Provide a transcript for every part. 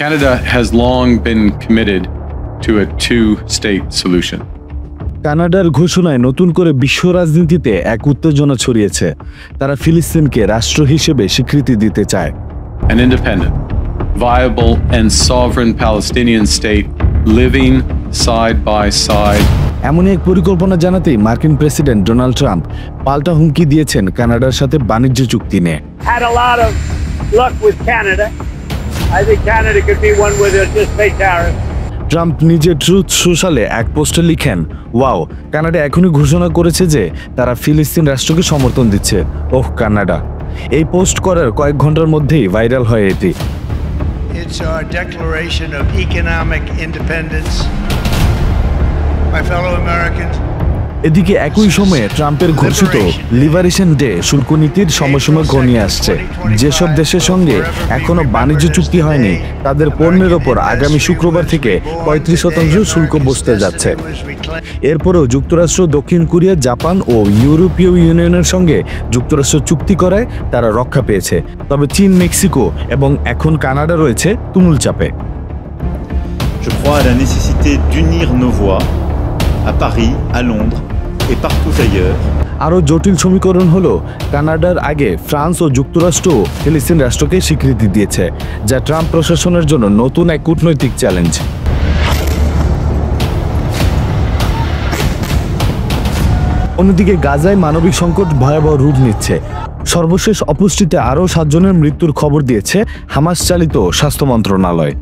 Canada has long been committed to a two-state solution. কানাডার ঘোষণায় নতুন করে বিশ্ব রাজনীতিতে এক উত্তেজনা ছড়িয়েছে। তারা ফিলিস্তিনকে রাষ্ট্র হিসেবে স্বীকৃতি দিতে চায়। An independent, viable and sovereign Palestinian state living side by side. এমনই এক পরিকল্পনা জানাতেই মার্কিন প্রেসিডেন্ট ডোনাল্ড ট্রাম্প পাল্টা হুমকি দিয়েছেন কানাডার সাথে বাণিজ্য চুক্তি নিয়ে। Had a lot of luck with Canada. I think Canada could be one where they'll just pay tariffs. Trump নিজে ট্রুথ সোশ্যালে এক পোস্টে লিখেন, ওয়াও, কানাডা এখনই ঘোষণা করেছে যে তারা ফিলিস্তিন রাষ্ট্রকে সমর্থন দিচ্ছে। ওহ কানাডা। এই পোস্ট করার কয়েক ঘন্টার মধ্যেই ভাইরাল হয় এটি। It's our declaration of economic independence. My fellow Americans. এদিকে একই সময়ে ট্রাম্পের ঘোষিত লিবারেশন ডে শুল্ক নীতির সময়সীমা ঘনিয়ে আসছে। যেসব দেশের সঙ্গে এখনো বাণিজ্য চুক্তি হয়নি তাদের পণ্যের ওপর আগামী শুক্রবার থেকে 35% শুল্ক বসতে যাচ্ছে। এরপরেও যুক্তরাষ্ট্র, দক্ষিণ কোরিয়া, জাপান ও ইউরোপীয় ইউনিয়নের সঙ্গে যুক্তরাষ্ট্র চুক্তি করায় তারা রক্ষা পেয়েছে। তবে চীন, মেক্সিকো এবং এখন কানাডা রয়েছে তুমুল চাপে। Je crois à la nécessité d'unir nos voix à Paris, à Londres et partout ailleurs. আরও জটিল সমীকরণ হলো কানাডার আগে ফ্রান্স ও যুক্তরাষ্ট্র ফিলিস্তিন রাষ্ট্রকে স্বীকৃতি দিয়েছে, যা ট্রাম্প প্রশাসনের জন্য নতুন এক কূটনৈতিক চ্যালেঞ্জ। অন্যদিকে গাজায় মানবিক সংকট ভয়াবহ রূপ নিচ্ছে। সর্বশেষ অপুষ্টিতে আরও 7 জনের মৃত্যুর খবর দিয়েছে হামাস চালিত স্বাস্থ্য মন্ত্রণালয়।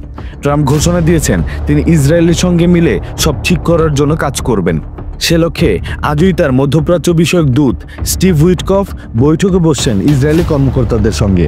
ট্রাম্প ঘোষণা দিয়েছেন তিনি ইসরায়েলের সঙ্গে মিলে সব ঠিক করার জন্য কাজ করবেন। সে লক্ষ্যে আজই তার মধ্যপ্রাচ্য বিষয়ক দূত স্টিভ উইটকফ বৈঠকে বসছেন ইসরায়েলি কর্মকর্তাদের সঙ্গে।